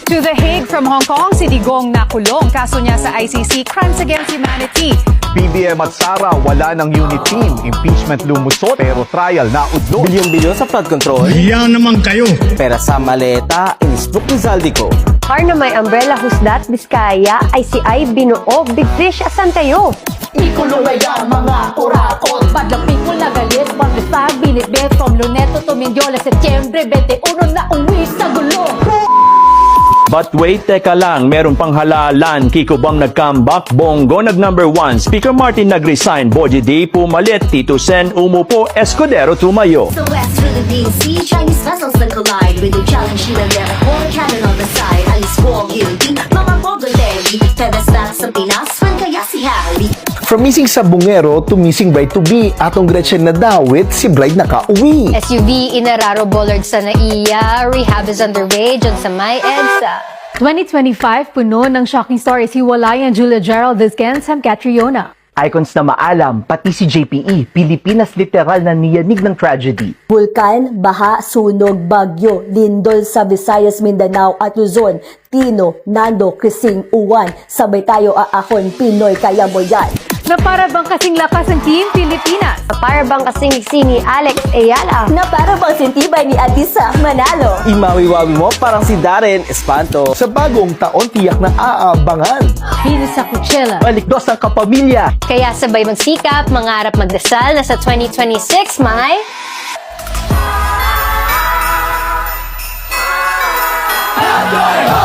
To The Hague from Hong Kong, si Digong nakulong. Kaso niya sa ICC, Crimes Against Humanity. BBM at Sara wala ng unit team. Impeachment lumusot pero trial na udlo. Bilyon-bilyon sa flood control. Yan naman kayo. Pera sa maleta, inisbuk ni Zaldico. Car na may umbrella husdat, Biskaya, ICI, Binuo, Big Fish, asan kayo? Ikulumaya mga kurakot. Badlang people na galit, pag-isag, binitbit. From Luneto to Mindiola, Setyembre 21 na uwi sa gulo. But wait, teka lang, meron pang halalan. Kiko bang nag-comeback? Bongo nag-number 1. Speaker Martin nag-resign. Boji D pumalit. Tito Sen umupo. Escudero tumayo. The West Philippine Sea, Chinese vessels that collide with the challenge in the airport, cannon on the side. Alice Wong guilty, mga Pogoleri. Fedes back sa Pinas, when kaya si Harry. From missing sa bungero to missing bride to be, atong Gretchen na dawit, si bride nakauwi. SUV, Inararo, Bollard sa NAIA, rehab is underway, dyan sa may EDSA. 2025, puno ng shocking stories. Hiwalayan Julia Gerald Vizcan, Sam Catriona. Icons na maalam, pati si JPE, Pilipinas literal na niyanig ng tragedy. Bulkan, baha, sunog, bagyo, lindol sa Visayas, Mindanao at Luzon. Tino, Nando, Krising, Uwan. Sabay tayo aahon, Pinoy, kaya mo yan. Na para bang kasing lakas ng Team Pilipinas. Para bang kasing ni Alex Ayala? Na para bang sintibay ni Adisa Manalo. Imawi-wawi mo parang si Darren Espanto. Sa bagong taon, tiyak na aabangan. Pinis sa Coachella. Balikdos ang kapamilya. Kaya sabay magsikap, mangarap magdasal na sa 2026 may... Happy